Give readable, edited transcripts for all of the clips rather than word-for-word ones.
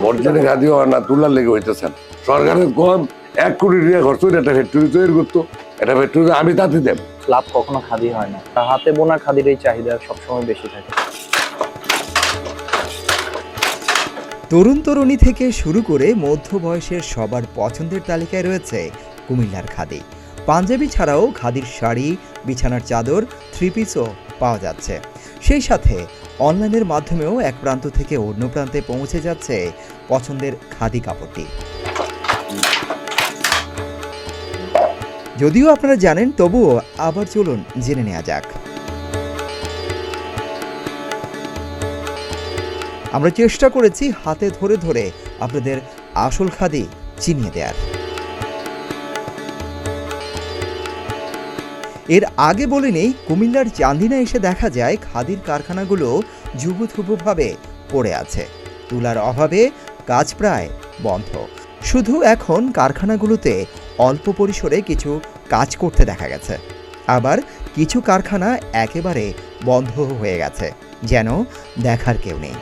Original khadi হয় না, তুলার লেগে হইতেছেন। সরকারের কম 1 কোটি টাকা খরচ করে একটা ফ্যাক্টরি তৈরি করতো, একটা ফ্যাক্টরি আমি তাতে দেব। লাভ কখনো খাদি হয় না, হাতে বোনা খাদির এই চাহিদা সবসময় বেশি থাকে। তরুণ তরুণী থেকে শুরু করে মধ্য বয়সের সবার পছন্দের তালিকায় রয়েছে কুমিল্লার খাদি। পাঞ্জাবি ছাড়াও খাদির শাড়ি, বিছানার চাদর, থ্রি পিসও পাওয়া যাচ্ছে। সেই সাথে অনলাইনের মাধ্যমেও এক প্রান্ত থেকে অন্য প্রান্তে পৌঁছে যাচ্ছে পছন্দের খাদি কাপড়টি। যদিও আপনারা জানেন, তবুও আবার চলুন জেনে নেওয়া যাক। আমরা চেষ্টা করেছি হাতে ধরে ধরে আপনাদের আসল খাদি চিনিয়ে দেওয়ার। এর আগে বলে নেই, কুমিল্লার চান্দিনা এসে দেখা যায় খাদির কারখানাগুলো যুবথুবুভাবে পড়ে আছে। তুলার অভাবে কাজ প্রায় বন্ধ। শুধু এখন কারখানাগুলোতে অল্প পরিসরে কিছু কাজ করতে দেখা গেছে, আবার কিছু কারখানা একেবারে বন্ধ হয়ে গেছে, যেন দেখার কেউ নেই।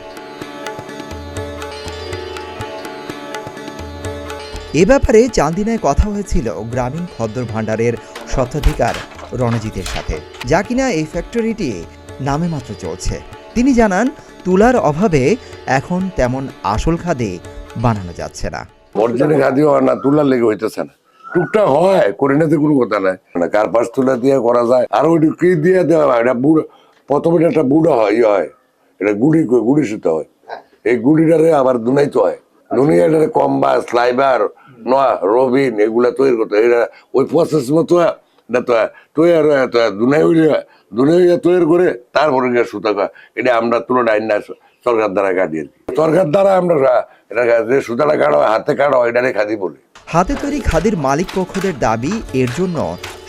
এ ব্যাপারে চান্দিনায় কথা হয়েছিল গ্রামীণ খদ্দর ভাণ্ডারের স্বত্বাধিকার রণজিতের সাথে, যা কিনা এই ফ্যাক্টরিটি নামে মাত্র চলছে। তিনি জানান, তুলার অভাবে এখন তেমন আসল খাদি বানানো যাচ্ছে না। অরিজিনাল খাদি হয় না, তুলার লেগে হইতেছে না। টুকটাক হয়, করে নিতে কোনো কথা নাই। কার্পাস তুলা দিয়ে করা যায়, আর ওইটা কি দিয়ে দেওয়া হয়, এটা বুড়ো, প্রথমে একটা বুড়ো হয়, হয় এটা গুড়ি সুতো হয়। এই গুড়িটারে আবার দুনাইতে হয়, দুনিয়াটারে কম্বাস, স্লাইবার, নোয়া, রবিন এগুলা তৈরি করতে হয়। এটা ওই প্রসেস মতো তৈরি করে তারপরে সুতা কয়। এটা আমরা তুলনায় না সরকার দ্বারা কাটি আর কি। সরকার দ্বারা আমরা এটা যে সুতাটা কাটা হয়, হাতে কাটা হয়, এটারে খাদি বলি। হাতে তৈরি খাদির মালিক পক্ষদের দাবি, এর জন্য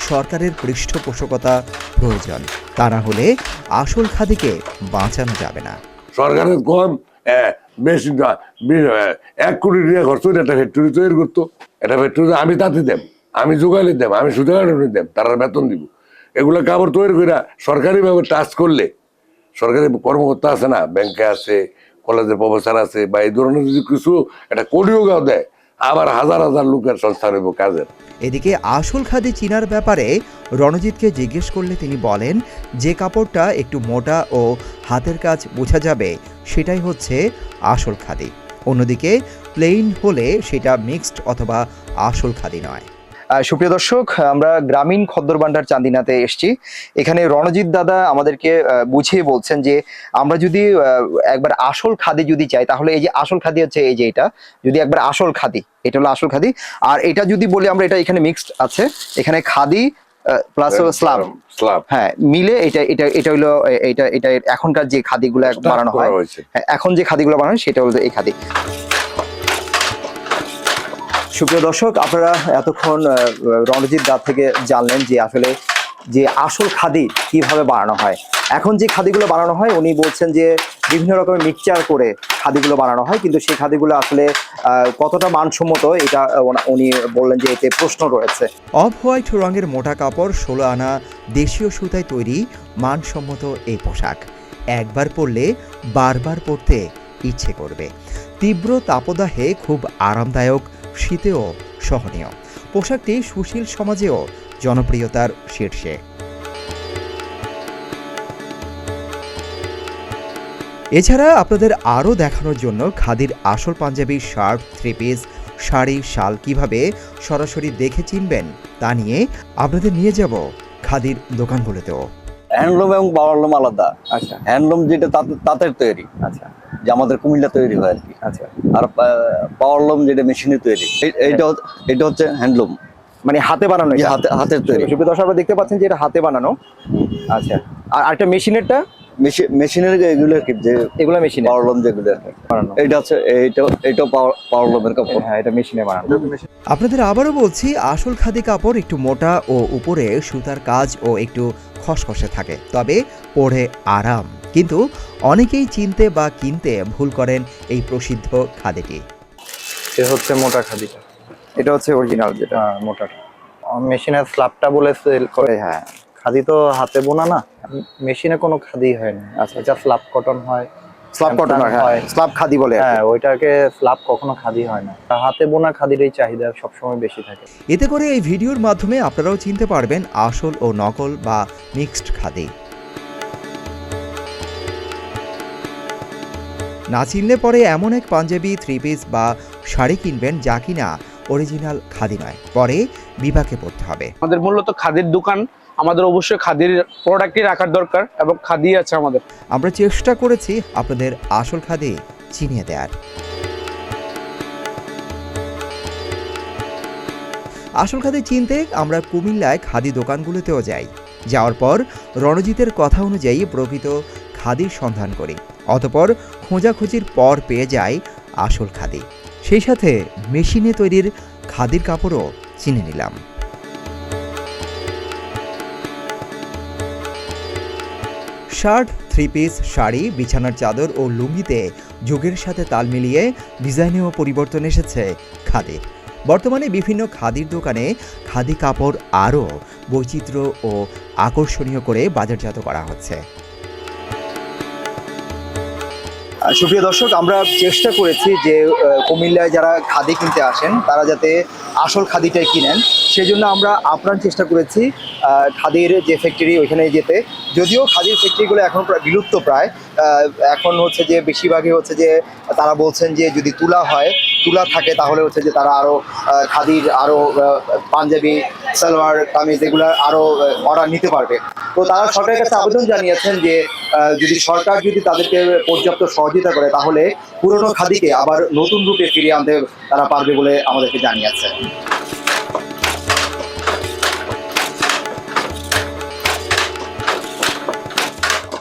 সরকারের পৃষ্ঠপোষকতা প্রয়োজন। তা না হলে আসল খাদিকে বাঁচানো যাবে না। সরকারের কম বেশি 1 কোটি টাকা খরচ করে একটা ফ্যাক্টরি তৈরি করতো, একটা ফ্যাক্টরি আমি তাতে দেব, আমি যোগালি দেব, আমি সুতা কাটানি দেব, তারা বেতন দিব। এগুলো কাপড় তৈরি করে সরকারিভাবে টাচ করলে, সরকারি কর্মকর্তা আছে না, ব্যাংকে আছে, কলেজের প্রফেসর আছে, বা এই ধরনের যদি কিছু একটা কোটিও দেয়, আবার হাজার হাজার লোকের সংস্থান হইব কাজের। এদিকে আসল খাদি চিনার ব্যাপারে রণজিৎকে জিজ্ঞেস করলে তিনি বলেন, যে কাপড়টা একটু মোটা ও হাতের কাজ বোঝা যাবে সেটাই হচ্ছে আসল খাদি। অন্যদিকে প্লেন হলে সেটা মিক্সড অথবা আসল খাদি নয়। সুপ্রিয় দর্শক, আমরা গ্রামীণ খদ্দর ভাণ্ডার চান্দিনাতে এসেছি। এখানে রণজিৎ দাদা আমাদেরকে বুঝিয়ে বলছেন যে আমরা যদি একবার আসল খাদি যদি চাই, তাহলে এই যে আসল খাদি হচ্ছে এই যে এটা, যদি একবার আসল খাদি, এটা হলো আসল খাদি। আর এটা যদি বলি আমরা, এটা এখানে মিক্সড আছে, এখানে খাদি প্লাস স্লাব, হ্যাঁ, মিলে এটা এটা এটা হলো এটা এটা এখনকার যে খাদিগুলো বানানো হয়, এখন যে খাদিগুলো বানানো হয় সেটা হলো এই খাদি। সুপ্রিয় দর্শক, আপনারা এতক্ষণ রণজিৎ দা থেকে জানলেন যে আসলে যে আসল খাদি কিভাবে বানানো হয়। এখন যে খাদিগুলো বানানো হয়, উনি বলছেন যে বিভিন্ন রকমের মিক্সচার করে খাদিগুলো বানানো হয়, কিন্তু সেই খাদিগুলো আসলে কতটা মানসম্মত এটা উনি বললেন যে এতে প্রশ্ন রয়েছে। অফ হোয়াইট রঙের মোটা কাপড়, 16 আনা দেশীয় সুতায় তৈরি মানসম্মত এই পোশাক একবার পরলে বারবার পরতে ইচ্ছে করবে। তীব্র তাপদাহে খুব আরামদায়ক, শীতেও সহনীয়। পোশাকটি সুশীল সমাজেও জনপ্রিয়তার শীর্ষে। এছাড়া আপনাদের আরও দেখানোর জন্য খাদির আসল panjabi, shirt, three piece, sari, শাল কিভাবে সরাসরি দেখে চিনবেন তা নিয়ে আপনাদের নিয়ে যাব খাদির দোকানগুলোতেও। হ্যান্ডলুম এবং পাওয়ারলুম আলাদা। আচ্ছা, হ্যান্ডলুম যেটা তাঁতের তৈরি, আচ্ছা, যে আমাদের কুমিল্লা তৈরি হয় আর কি। আচ্ছা, আর পাওয়ারলুম যেটা মেশিনে তৈরি, এটা হচ্ছে হ্যান্ডলুম, মানে হাতে বানানো, হাতের তৈরি। সুপ্রিয় দর্শক, আপনারা দেখতে পাচ্ছেন যে এটা হাতে বানানো। আচ্ছা, আর একটা মেশিনেরটা, মেশিনের এগুলো যে এগুলো মেশিনে পাওয়ারলুম যেগুলো বানানো, এটা হচ্ছে এইটাও পাওয়ারলুমের কাপড়। হ্যাঁ, এটা মেশিনে বানানো। আপনাদের আবারও বলছি, আসল খাদি কাপড় একটু মোটা ও উপরে সুতার কাজ ও একটু খসখসে থাকে, তবে পরে আরাম। কিন্তু অনেকেই চিনতে বা কিনতে ভুল করেন এই প্রসিদ্ধ খাদিটি। এ হচ্ছে মোটা খাদিটা, এটা হচ্ছে অরিজিনাল যেটা মোটাটা। মেশিনের স্ল্যাবটা বলে সেল করে। হ্যাঁ, খাদি তো হাতে বোনা না, মেশিনে কোনো খাদি হয় না। আচ্ছা, এটা স্ল্যাব কটন হয়, স্লাব কটন, হ্যাঁ হয়। স্লাব খাদি বলে আর কি। হ্যাঁ, ওইটাকে স্লাব কখনো খাদি হয় না। হাতে বোনা খাদির এই চাহিদা সবসময় বেশি থাকে। এতে করে এই ভিডিওর মাধ্যমে আপনারাও চিনতে পারবেন আসল ও নকল বা মিক্সড খাদি। না চিনলে পরে এমন এক পাঞ্জাবি, থ্রি পিস বা শাড়ি কিনবেন যা কিনা অরিজিনাল খাদি নয়, পরে বিপাকে পড়তে হবে। আমাদের মূলত খাদির দোকান, আমাদের অবশ্যই খাদির প্রোডাক্টই রাখার দরকার এবং খাদি আছে আমাদের। আমরা চেষ্টা করেছি আপনাদের আসল খাদি চিনিয়ে দেওয়ার। আসল খাদি চিনতে আমরা কুমিল্লায় খাদি দোকানগুলোতেও যাই। যাওয়ার পর রণজিতের কথা অনুযায়ী প্রকৃত খাদির সন্ধান করি, অতঃপর খোঁজাখুঁজির পর পেয়ে যাই আসল খাদি। সেই সাথে মেশিনে তৈরির খাদির কাপড়ও চিনে নিলাম। শার্ট, থ্রি পিস, শাড়ি, বিছানার চাদর ও লুঙ্গিতে যুগের সাথে তাল মিলিয়ে ডিজাইনেও পরিবর্তন এসেছে খাদির। বর্তমানে বিভিন্ন খাদির দোকানে খাদি কাপড় আরও বৈচিত্র্য ও আকর্ষণীয় করে বাজারজাত করা হচ্ছে। সুপ্রিয় দর্শক, আমরা চেষ্টা করেছি যে কুমিল্লায় যারা খাদি কিনতে আসেন তারা যাতে আসল খাদিটাই কিনেন, সেজন্য আমরা আপ্রাণ চেষ্টা করেছি খাদির যে ফ্যাক্টরি ওইখানে যেতে। যদিও খাদির ফ্যাক্টরিগুলো এখন প্রায় বিলুপ্ত প্রায়। এখন হচ্ছে যে বেশিরভাগই হচ্ছে যে তারা বলছেন যে যদি তুলা থাকে তাহলে হচ্ছে যে তারা আরও খাদির আরও পাঞ্জাবি, সালোয়ার কামিজ এগুলো আরও অর্ডার নিতে পারবে। তো তারা সরকারের কাছে আবেদন জানিয়েছেন যে যদি সরকার যদি তাদেরকে পর্যাপ্ত সহযোগিতা করে তাহলে পুরনো খাদিকে আবার নতুন রূপে ফিরিয়ে আনতে তারা পারবে বলে আমাদেরকে জানিয়েছে।